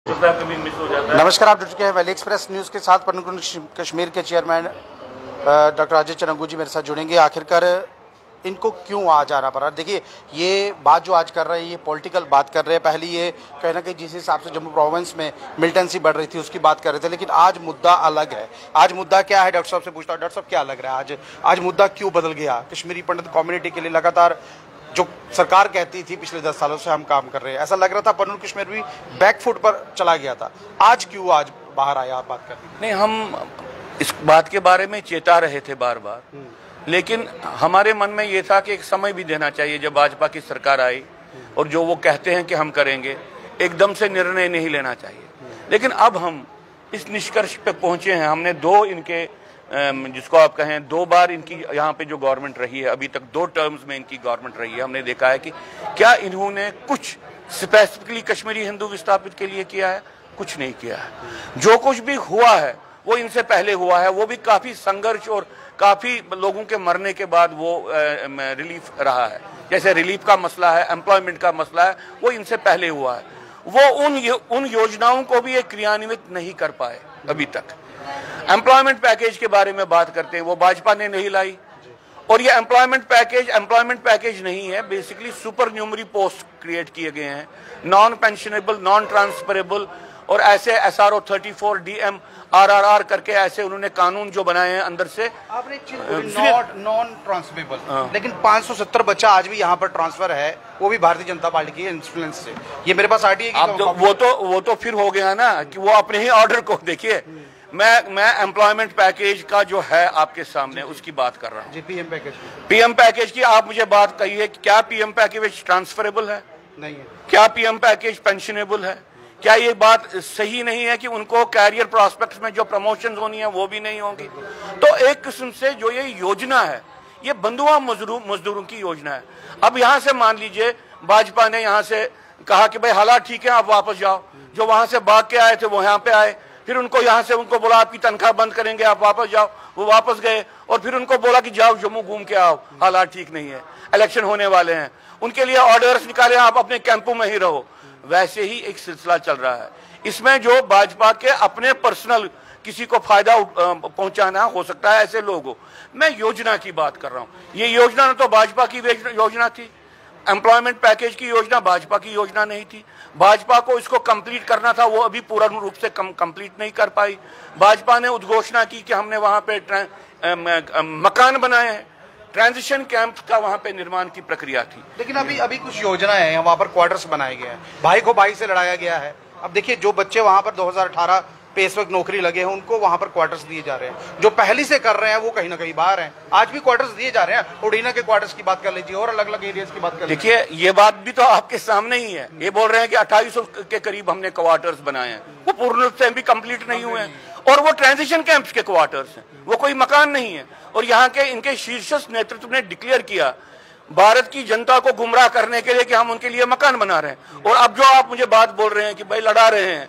कभी मिस हो जाता है। नमस्कार, आप जुड़ चुके हैं वैली एक्सप्रेस न्यूज़ के साथ। पन्नूर कश्मीर के चेयरमैन डॉक्टर अजय चरंगू जी मेरे साथ जुड़ेंगे। आखिरकार इनको क्यों आज आना पड़ा? देखिए, ये बात जो आज कर रहे हैं ये पॉलिटिकल बात कर रहे हैं। पहले ये कहीं ना कहीं जिस हिसाब से जम्मू प्रोविंस में मिलिटेंसी बढ़ रही थी उसकी बात कर रहे थे, लेकिन आज मुद्दा अलग है। आज मुद्दा क्या है? डॉक्टर साहब से पूछता हूँ, डॉक्टर साहब क्या लग रहा है आज मुद्दा क्यों बदल गया? कश्मीरी पंडित कम्युनिटी के लिए लगातार जो सरकार कहती थी पिछले 10 सालों से हम काम कर रहे हैं, ऐसा लग रहा था पन्नूर कश्मीर भी बैकफुट पर चला गया था। आज क्यों आज बाहर आया आप बात करने? नहीं, हम इस बात के बारे में चेता रहे थे बार बार, लेकिन हमारे मन में ये था कि एक समय भी देना चाहिए। जब भाजपा की सरकार आई और जो वो कहते हैं कि हम करेंगे, एकदम से निर्णय नहीं लेना चाहिए। लेकिन अब हम इस निष्कर्ष पे पहुंचे हैं। हमने दो इनके जिसको आप कहें 2 बार इनकी यहाँ पे जो गवर्नमेंट रही है, अभी तक 2 टर्म्स में इनकी गवर्नमेंट रही है, हमने देखा है कि क्या इन्होंने कुछ स्पेसिफिकली कश्मीरी हिंदू विस्थापित के लिए किया है? कुछ नहीं किया है। जो कुछ भी हुआ है वो इनसे पहले हुआ है, वो भी काफी संघर्ष और काफी लोगों के मरने के बाद वो रिलीफ रहा है। जैसे रिलीफ का मसला है, एम्प्लॉयमेंट का मसला है, वो इनसे पहले हुआ है। वो उन योजनाओं को भी एक क्रियान्वित नहीं कर पाए अभी तक। एम्प्लॉयमेंट पैकेज के बारे में बात करते हैं, वो भाजपा ने नहीं लाई। और ये एम्प्लॉयमेंट पैकेज नहीं है, बेसिकली सुपर न्यूमरी पोस्ट क्रिएट किए गए हैं, नॉन पेंशनेबल, नॉन ट्रांसफरेबल और ऐसे SRO 34 DM RRR करके ऐसे उन्होंने कानून जो बनाए हैं अंदर से। आपने नॉन ट्रांसफरेबल, लेकिन 570 बच्चा आज भी यहाँ पर ट्रांसफर है, वो भी भारतीय जनता पार्टी की इन्फ्लुएंस से। ये मेरे पास RTA वो तो फिर हो गया ना कि वो अपने ही ऑर्डर को देखिए। मैं एम्प्लॉयमेंट पैकेज का जो है आपके सामने उसकी बात कर रहा हूँ। पीएम पैकेज की आप मुझे बात कहिए, क्या पीएम पैकेज ट्रांसफरेबल है? नहीं है। क्या पीएम पैकेज पेंशनेबल है? क्या ये बात सही नहीं है कि उनको कैरियर प्रोस्पेक्ट्स में जो प्रमोशन होनी है वो भी नहीं होंगी? तो एक किस्म से जो ये योजना है, ये बंधुआ मजदूरों की योजना है। अब यहाँ से मान लीजिए भाजपा ने यहाँ से कहा कि भाई हालात ठीक है, आप वापस जाओ। जो वहां से भाग के आए थे वो यहाँ पे आए, फिर उनको यहाँ से उनको बोला आपकी तनख्वाह बंद करेंगे, आप वापस जाओ। वो वापस गए और फिर उनको बोला कि जाओ जम्मू घूम के आओ, हालात ठीक नहीं है, इलेक्शन होने वाले हैं, उनके लिए ऑर्डर्स निकाले, आप अपने कैंपों में ही रहो। वैसे ही एक सिलसिला चल रहा है। इसमें जो भाजपा के अपने पर्सनल किसी को फायदा पहुंचाना हो सकता है, ऐसे लोग हो। मैं योजना की बात कर रहा हूं। ये योजना न तो भाजपा की योजना थी, एम्प्लॉयमेंट पैकेज की योजना भाजपा की योजना नहीं थी। भाजपा को इसको कंप्लीट करना था, वो अभी पूर्ण रूप से कंप्लीट नहीं कर पाई। भाजपा ने उद्घोषणा की कि हमने वहां पे मकान बनाए हैं, ट्रांजिशन कैंप का वहां पे निर्माण की प्रक्रिया थी। लेकिन अभी कुछ योजनाएं हैं, वहां पर क्वार्टर्स बनाए गए हैं, भाई को भाई से लड़ाया गया है। अब देखिए, जो बच्चे वहां पर 2018 पे इस वक्त नौकरी लगे हैं, उनको वहां पर क्वार्टर्स दिए जा रहे हैं। जो पहले से कर रहे हैं वो कहीं ना कहीं बाहर हैं, आज भी क्वार्टर्स दिए जा रहे हैं। उड़ीना के क्वार्टर्स की बात कर लीजिए और अलग अलग एरियाज की बात कर लीजिए। देखिए, ये बात भी तो आपके सामने ही है। ये बोल रहे हैं कि 2800 के करीब हमने क्वार्टर्स बनाए हैं, वो पूर्ण रूप से भी कंप्लीट नहीं हुए हैं। और वो ट्रांजिशन कैंप्स के क्वार्टर्स हैं, वो कोई मकान नहीं है। और यहाँ के इनके शीर्षस्थ नेतृत्व ने डिक्लेयर किया भारत की जनता को गुमराह करने के लिए कि हम उनके लिए मकान बना रहे हैं। और अब जो आप मुझे बात बोल रहे हैं कि भाई लड़ा रहे हैं,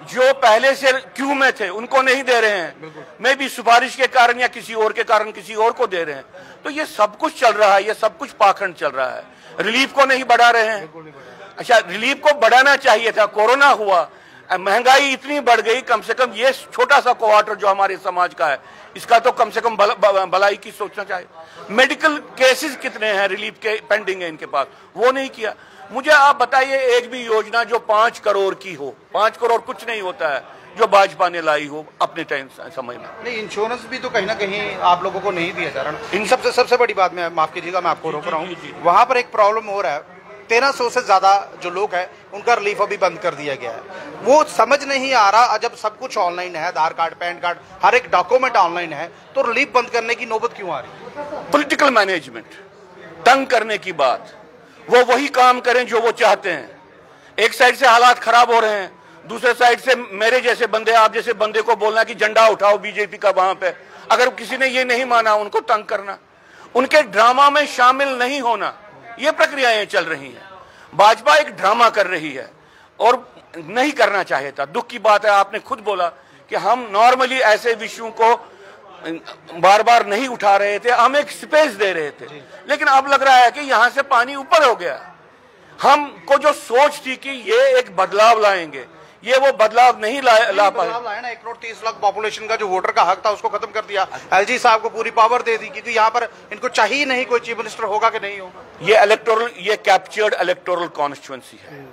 जो पहले से क्यू में थे उनको नहीं दे रहे हैं, मैं भी सिफारिश के कारण या किसी और के कारण किसी और को दे रहे हैं। तो ये सब कुछ चल रहा है, ये सब कुछ पाखंड चल रहा है। रिलीफ को नहीं बढ़ा रहे हैं। अच्छा, रिलीफ को बढ़ाना चाहिए था। कोरोना हुआ, महंगाई इतनी बढ़ गई, कम से कम ये छोटा सा क्वार्टर जो हमारे समाज का है, इसका तो कम से कम भलाई की सोचना चाहिए। मेडिकल केसेस कितने हैं रिलीफ के पेंडिंग है इनके पास, वो नहीं किया। मुझे आप बताइए एक भी योजना जो 5 करोड़ की हो, 5 करोड़ कुछ नहीं होता है, जो भाजपा ने लाई हो अपने टाइम समय में। नहीं, इंश्योरेंस भी तो कहीं ना कहीं आप लोगों को नहीं दिया जा रहा। इन सबसे बड़ी बात, में माफ कीजिएगा मैं आपको रोक रहा हूँ, वहां पर एक प्रॉब्लम हो रहा है। 1300 से ज्यादा जो लोग हैं उनका रिलीफ अभी बंद कर दिया गया है। वो समझ नहीं आ रहा, जब सब कुछ ऑनलाइन है, आधार कार्ड, पैन कार्ड, हर एक डॉक्यूमेंट ऑनलाइन है, तो रिलीफ बंद करने की नौबत क्यों आ रही है? पॉलिटिकल मैनेजमेंट, तंग करने की बात। वो वही काम करें जो वो चाहते हैं। एक साइड से हालात खराब हो रहे हैं, दूसरे साइड से मेरे जैसे बंदे, आप जैसे बंदे को बोलना कि झंडा उठाओ बीजेपी का वहां पे। अगर किसी ने ये नहीं माना, उनको तंग करना, उनके ड्रामा में शामिल नहीं होना, ये प्रक्रियाएं चल रही हैं। भाजपा एक ड्रामा कर रही है और नहीं करना चाहिए था। दुख की बात है, आपने खुद बोला कि हम नॉर्मली ऐसे विषयों को बार बार नहीं उठा रहे थे, हम एक स्पेस दे रहे थे। लेकिन अब लग रहा है कि यहां से पानी ऊपर हो गया। हमको जो सोच थी कि ये एक बदलाव लाएंगे, ये वो बदलाव नहीं ला पाए। लाया ना, 1,30,00,000 पॉपुलेशन का जो वोटर का हक था उसको खत्म कर दिया, एलजी साहब को पूरी पावर दे दी, क्योंकि यहाँ पर इनको चाहिए नहीं कोई चीफ मिनिस्टर होगा कि नहीं होगा। ये कैप्चर्ड इलेक्टोरल कॉन्स्टिट्यूएंसी है।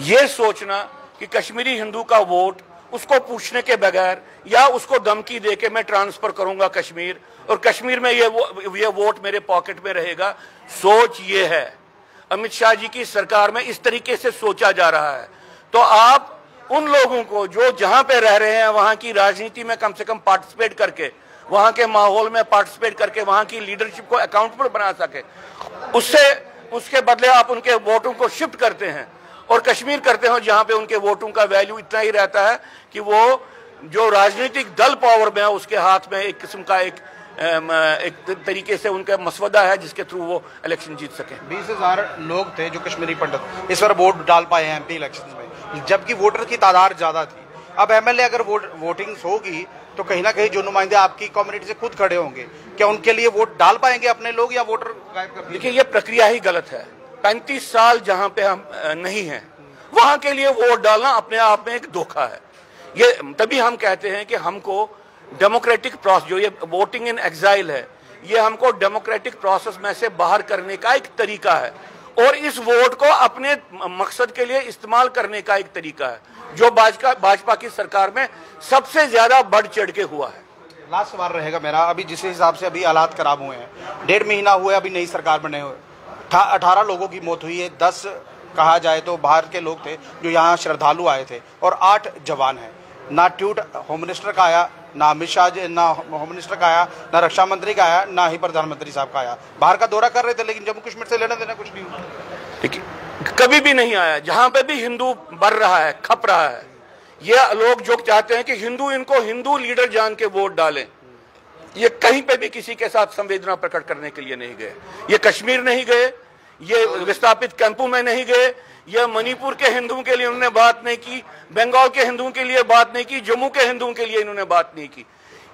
ये सोचना कि कश्मीरी हिंदू का वोट उसको पूछने के बगैर या उसको धमकी देके मैं ट्रांसफर करूंगा कश्मीर, और कश्मीर में ये वोट मेरे पॉकेट में रहेगा, सोच ये है अमित शाह जी की सरकार में इस तरीके से सोचा जा रहा है। तो आप उन लोगों को जो जहां पे रह रहे हैं वहां की राजनीति में कम से कम पार्टिसिपेट करके, वहां के माहौल में पार्टिसिपेट करके वहां की लीडरशिप को अकाउंटेबल बना सके, उसके बदले आप उनके वोटों को शिफ्ट करते हैं और कश्मीर करते हो जहां पे उनके वोटों का वैल्यू इतना ही रहता है कि वो जो राजनीतिक दल पावर में है उसके हाथ में एक किस्म का एक तरीके से उनका मसवदा है जिसके थ्रू वो इलेक्शन जीत सके। 20,000 लोग थे जो कश्मीरी पंडित इस बार वोट डाल पाए हैं एमपी इलेक्शन में, जबकि वोटर की तादाद ज्यादा थी। अब एमएलए अगर वोटिंग होगी तो कहीं ना कहीं जो नुमाइंदे आपकी कम्युनिटी से खुद खड़े होंगे, क्या उनके लिए वोट डाल पाएंगे अपने लोग या वोटर गायब कर देंगे? देखिए, ये प्रक्रिया ही गलत है। 35 साल जहां पे हम नहीं हैं वहां के लिए वोट डालना अपने आप में एक धोखा है। ये तभी हम कहते हैं कि हमको डेमोक्रेटिक प्रोसेस, जो ये वोटिंग इन एग्जाइल है, ये हमको डेमोक्रेटिक प्रोसेस में से बाहर करने का एक तरीका है और इस वोट को अपने मकसद के लिए इस्तेमाल करने का एक तरीका है, जो भाजपा की सरकार में सबसे ज्यादा बढ़ चढ़ के हुआ है। लास्ट सवाल रहेगा मेरा, अभी जिस हिसाब से अभी हालात खराब हुए हैं, 1.5 महीना हुआ अभी नई सरकार बने हुए, 18 लोगों की मौत हुई है, 10 कहा जाए तो बाहर के लोग थे जो यहाँ श्रद्धालु आए थे और 8 जवान हैं। ना ट्वीट होम मिनिस्टर का आया, ना अमित शाह जी, ना होम मिनिस्टर का आया, ना रक्षा मंत्री का आया, ना ही प्रधानमंत्री साहब का आया। बाहर का दौरा कर रहे थे लेकिन जम्मू कश्मीर से लेना देना कुछ नहीं हुआ। देखिए, कभी भी नहीं आया। जहां पे भी हिंदू बढ़ रहा है, खप रहा है, ये लोग जो चाहते हैं कि हिंदू इनको हिंदू लीडर जान के वोट डालें, ये कहीं पे भी किसी के साथ संवेदना प्रकट करने के लिए नहीं गए। ये कश्मीर नहीं गए, ये विस्थापित कैंपों में नहीं गए, ये मणिपुर के हिंदुओं के लिए उन्होंने बात नहीं की, बंगाल के हिंदुओं के लिए बात नहीं की, जम्मू के हिंदुओं के लिए इन्होंने बात नहीं की।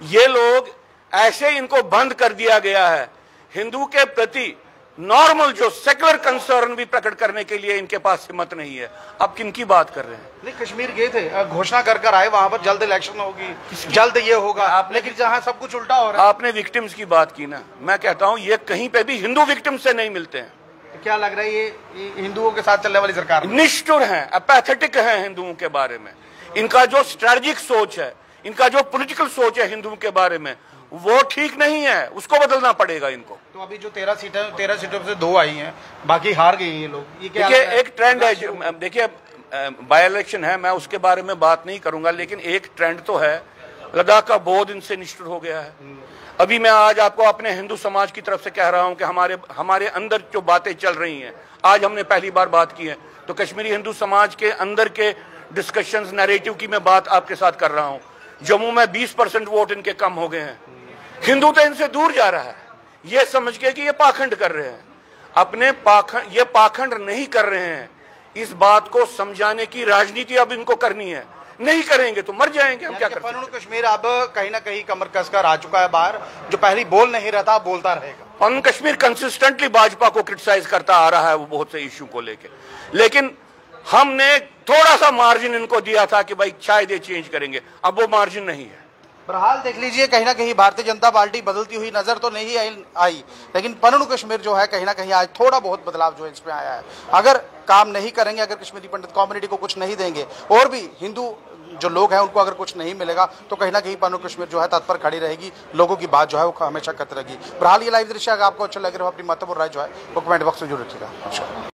ये लोग ऐसे इनको बंद कर दिया गया है, हिंदू के प्रति नॉर्मल जो सेकुलर कंसर्न भी प्रकट करने के लिए इनके पास हिम्मत नहीं है। अब किनकी बात कर रहे हैं? नहीं, कश्मीर गए थे, घोषणा कर आए वहां पर जल्द इलेक्शन होगी, जल्द ये होगा, लेकिन जहां सब कुछ उल्टा हो रहा है। आपने विक्टिम्स की बात की ना, मैं कहता हूं ये कहीं पे भी हिंदू विक्टिम्स से नहीं मिलते हैं। क्या लग रहा है ये हिंदुओं के साथ चलने वाली सरकार निष्ठुर है, अपैथेटिक है हिंदुओं के बारे में। इनका जो स्ट्रेटेजिक सोच है, इनका जो पॉलिटिकल सोच है हिंदुओं के बारे में, वो ठीक नहीं है, उसको बदलना पड़ेगा इनको। तो अभी जो 13 सीटों से 2 आई हैं, बाकी हार गई हैं ये लोग। देखिए, एक ट्रेंड है, देखिए बाय इलेक्शन है, मैं उसके बारे में बात नहीं करूंगा, लेकिन एक ट्रेंड तो है, लद्दाख का बोध इनसे निष्ठुर हो गया है। अभी मैं आज आपको अपने हिंदू समाज की तरफ से कह रहा हूं कि हमारे अंदर जो बातें चल रही हैं, आज हमने पहली बार बात की है, तो कश्मीरी हिंदू समाज के अंदर के डिस्कशंस, नैरेटिव की मैं बात आपके साथ कर रहा हूं। जम्मू में 20% वोट इनके कम हो गए हैं, हिंदू तो इनसे दूर जा रहा है, ये समझ के कि ये पाखंड कर रहे हैं। ये पाखंड नहीं कर रहे हैं, इस बात को समझाने की राजनीति अब इनको करनी है। नहीं करेंगे तो मर जाएंगे। हम क्या करें? पन्नू कश्मीर अब कहीं ना कहीं कमर कसकर आ चुका है बाहर, जो पहले बोल नहीं रहा था बोलता रहेगा। पन्नू कश्मीर कंसिस्टेंटली भाजपा को क्रिटिसाइज करता आ रहा है वो बहुत से इश्यू को लेके, लेकिन हमने थोड़ा सा मार्जिन इनको दिया था कि भाई शायद ये चेंज करेंगे, अब वो मार्जिन नहीं है। बहरहाल देख लीजिए, कहीं ना कहीं भारतीय जनता पार्टी बदलती हुई नजर तो नहीं आई, लेकिन पन्नू कश्मीर जो है कहीं ना कहीं आज थोड़ा बहुत बदलाव जो है इसमें आया है। अगर काम नहीं करेंगे, अगर कश्मीरी पंडित कम्युनिटी को कुछ नहीं देंगे और भी हिंदू जो लोग हैं उनको अगर कुछ नहीं मिलेगा, तो कहीं ना कहीं पन्नू कश्मीर जो है तत्पर खड़ी रहेगी, लोगों की बात जो है वो हमेशा करती रहेगी। बहरहाल ये लाइव दृश्य अगर आपको अच्छा लग रहा हो, अपनी महत्वपूर्ण राय जो है वो कमेंट बॉक्स में जरूर रखिएगा।